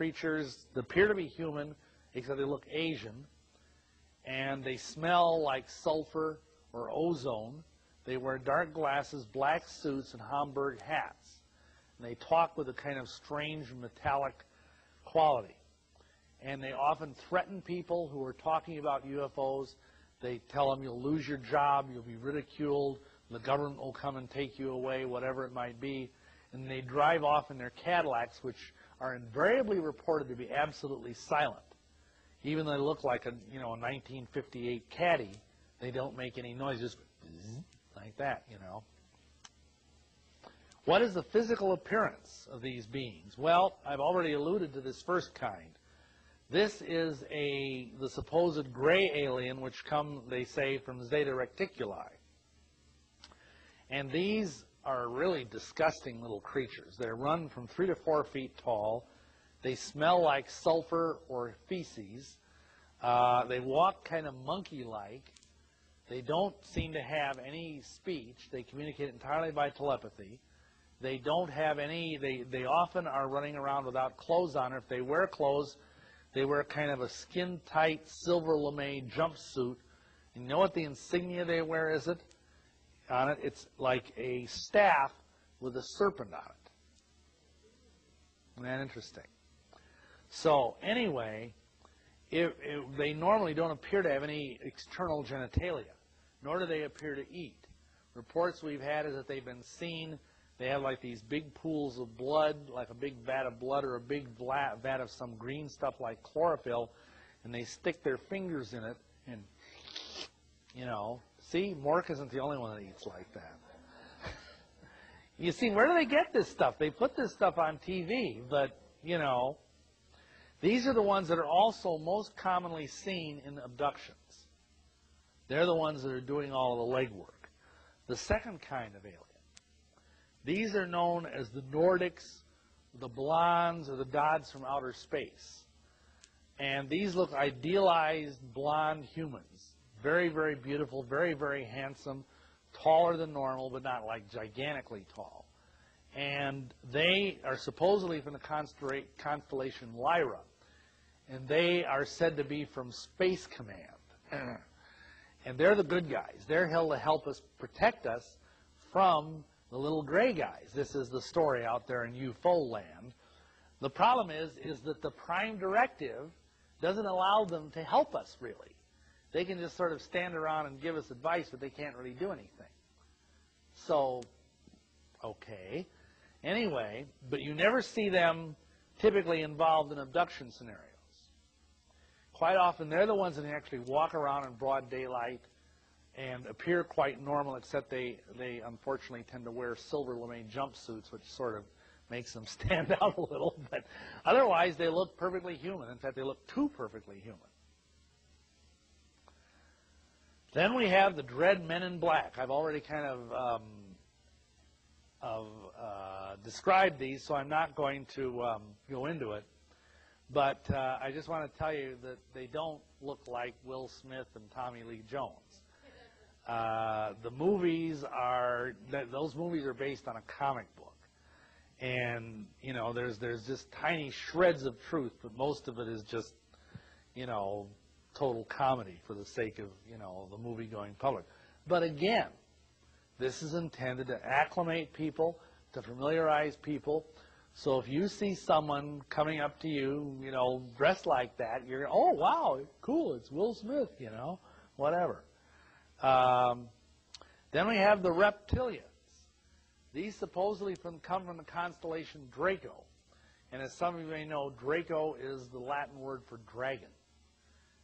creatures that appear to be human, except they look Asian, and they smell like sulfur or ozone. They wear dark glasses, black suits, and Homburg hats. And they talk with a kind of strange metallic quality. And they often threaten people who are talking about UFOs. They tell them you'll lose your job, you'll be ridiculed, the government will come and take you away, whatever it might be. And they drive off in their Cadillacs, which are invariably reported to be absolutely silent. Even though they look like a 1958 Caddy, they don't make any noise, just like that, What is the physical appearance of these beings? Well, I've already alluded to this first kind. This is the supposed gray alien, which come, they say, from Zeta Reticuli. And these are really disgusting little creatures. They run from 3 to 4 feet tall. They smell like sulfur or feces. They walk kind of monkey-like. They don't seem to have any speech. They communicate entirely by telepathy. They don't have any, they often are running around without clothes on. If they wear clothes, they wear kind of a skin-tight silver lame jumpsuit. And you know what the insignia they wear is on it? It's like a staff with a serpent on it. Isn't that interesting? So anyway, they normally don't appear to have any external genitalia, nor do they appear to eat. Reports we've had is that they've been seen, they have like these big pools of blood, like a big vat of blood or a big vat of some green stuff like chlorophyll, and they stick their fingers in it and, see, Mork isn't the only one that eats like that. You see, where do they get this stuff? They put this stuff on TV, but, these are the ones that are also most commonly seen in abductions. They're the ones that are doing all of the legwork. The second kind of alien. These are known as the Nordics, the blondes, or the gods from outer space. And these look idealized blonde humans. Very, very beautiful, very, very handsome, taller than normal, but not like gigantically tall. And they are supposedly from the constellation Lyra. And they are said to be from Space Command. And they're the good guys. They're here to help us, protect us from the little gray guys. This is the story out there in UFO land. The problem is that the prime directive doesn't allow them to help us, really. They can just sort of stand around and give us advice, but they can't really do anything. So, okay. Anyway, but you never see them typically involved in abduction scenarios. Quite often, they're the ones that actually walk around in broad daylight and appear quite normal, except they unfortunately tend to wear silver lame jumpsuits, which sort of makes them stand out a little. But otherwise, they look perfectly human. In fact, they look too perfectly human. Then we have the dread men in black. I've already kind of described these, so I'm not going to go into it. But I just want to tell you that they don't look like Will Smith and Tommy Lee Jones. The movies those movies are based on a comic book. And, there's just tiny shreds of truth, but most of it is just, total comedy for the sake of, the movie-going public. But again, this is intended to acclimate people, to familiarize people. So if you see someone coming up to you, dressed like that, you're, oh, wow, cool, it's Will Smith, whatever. Then we have the reptilians. These supposedly come from the constellation Draco. And as some of you may know, Draco is the Latin word for dragon.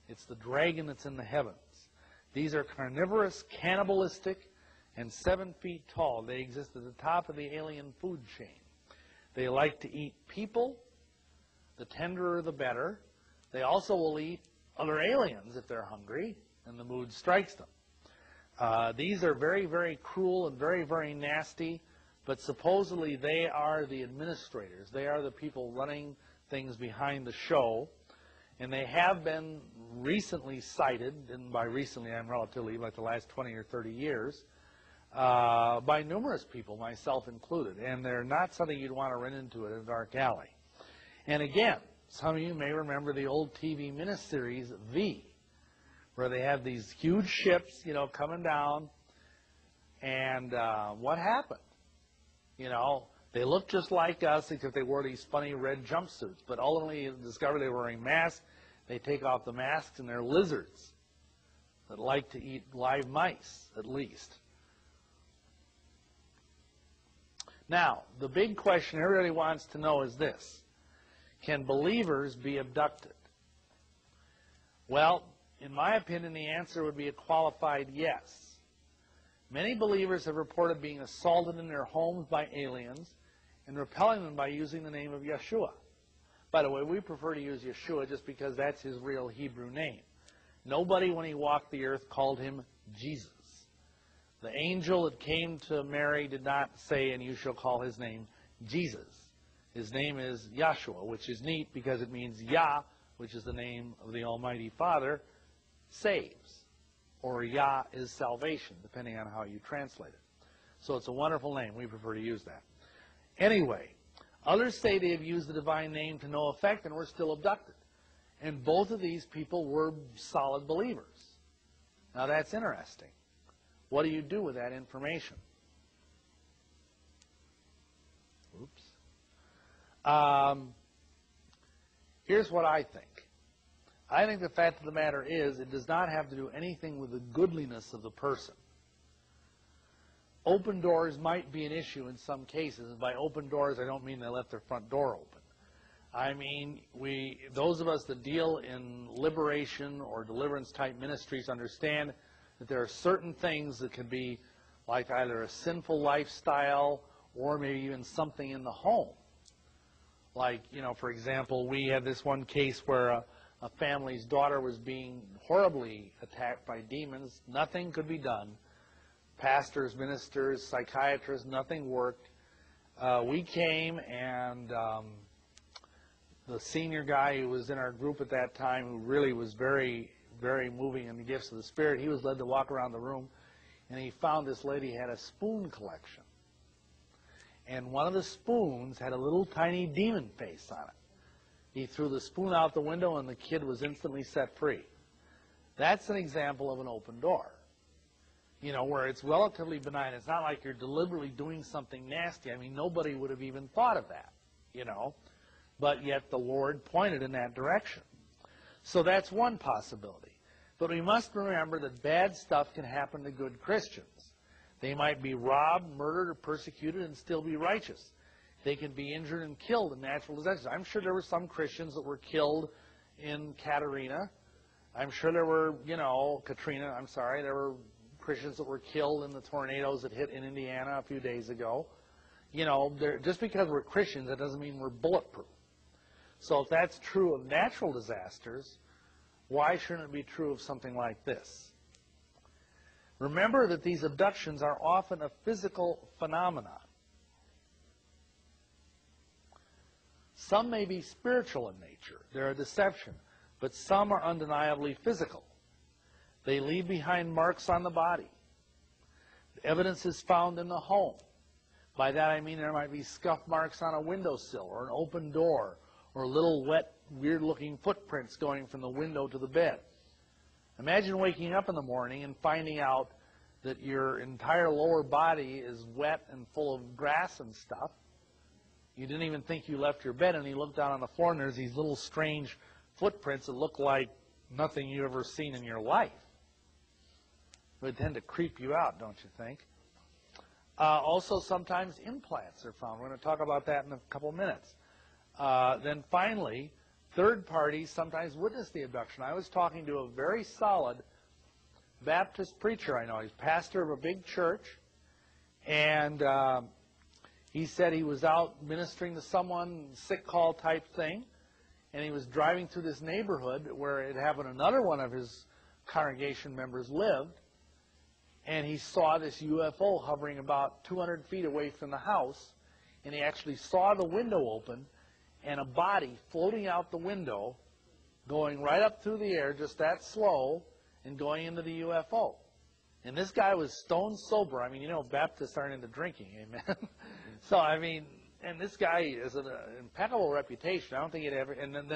It's the dragon that's in the heavens. These are carnivorous, cannibalistic, and 7 feet tall. They exist at the top of the alien food chain. They like to eat people. The tenderer, the better. They also will eat other aliens if they're hungry and the mood strikes them. These are very, very cruel and very, very nasty, but supposedly they are the administrators. They are the people running things behind the show, and they have been recently cited, and by recently I'm relatively like the last 20 or 30 years, by numerous people, myself included, and they're not something you'd want to run into in a dark alley. And again, Some of you may remember the old TV miniseries, V, where they had these huge ships, coming down, and what happened? They looked just like us, except they wore these funny red jumpsuits, but ultimately discovered they were wearing masks. They take off the masks, and they're lizards that like to eat live mice, at least. Now, the big question everybody wants to know is this: can believers be abducted? Well, in my opinion, the answer would be a qualified yes. Many believers have reported being assaulted in their homes by aliens and repelling them by using the name of Yeshua. By the way, we prefer to use Yeshua just because that's his real Hebrew name. Nobody, when he walked the earth, called him Jesus. The angel that came to Mary did not say, and you shall call his name Jesus. His name is Yahshua, which is neat because it means Yah, which is the name of the Almighty Father, saves. Or Yah is salvation, depending on how you translate it. So it's a wonderful name. We prefer to use that. Anyway, others say they have used the divine name to no effect and were still abducted. And both of these people were solid believers. Now that's interesting. What do you do with that information? Oops. Here's what I think. I think the fact of the matter is it does not have to do anything with the goodliness of the person. Open doors might be an issue in some cases. And by open doors, I don't mean they left their front door open. I mean, those of us that deal in liberation or deliverance type ministries understand that there are certain things that can be like either a sinful lifestyle or maybe even something in the home. Like, for example, we had this one case where a family's daughter was being horribly attacked by demons. Nothing could be done. Pastors, ministers, psychiatrists, nothing worked. We came, and the senior guy who was in our group at that time, who really was very, very moving in the gifts of the Spirit, he was led to walk around the room, and he found this lady had a spoon collection. And one of the spoons had a little tiny demon face on it. He threw the spoon out the window, and the kid was instantly set free. That's an example of an open door. Where it's relatively benign. It's not like you're deliberately doing something nasty. I mean, nobody would have even thought of that, But yet the Lord pointed in that direction. So that's one possibility. But we must remember that bad stuff can happen to good Christians. They might be robbed, murdered, or persecuted and still be righteous. They can be injured and killed in natural disasters. I'm sure there were some Christians that were killed in Katrina. I'm sure there were, Katrina, I'm sorry, there were Christians that were killed in the tornadoes that hit in Indiana a few days ago. Just because we're Christians, that doesn't mean we're bulletproof. So if that's true of natural disasters, why shouldn't it be true of something like this? Remember that these abductions are often a physical phenomenon. Some may be spiritual in nature. They're a deception. But some are undeniably physical. They leave behind marks on the body. The evidence is found in the home. By that I mean there might be scuff marks on a windowsill or an open door or little wet, weird-looking footprints going from the window to the bed. Imagine waking up in the morning and finding out that your entire lower body is wet and full of grass and stuff. You didn't even think you left your bed, and you look down on the floor, and there's these little strange footprints that look like nothing you've ever seen in your life. It would tend to creep you out, don't you think? Also, sometimes implants are found. We're going to talk about that in a couple minutes. Then finally, third parties sometimes witness the abduction. I was talking to a very solid Baptist preacher I know. He's pastor of a big church, and he said he was out ministering to someone, sick call type thing, and he was driving through this neighborhood where it happened another one of his congregation members lived, and he saw this UFO hovering about 200 feet away from the house, and he actually saw the window open and a body floating out the window, going right up through the air, just that slow, and going into the UFO. And this guy was stone sober. I mean, Baptists aren't into drinking, amen? So, and this guy has an impeccable reputation. I don't think he'd ever, and then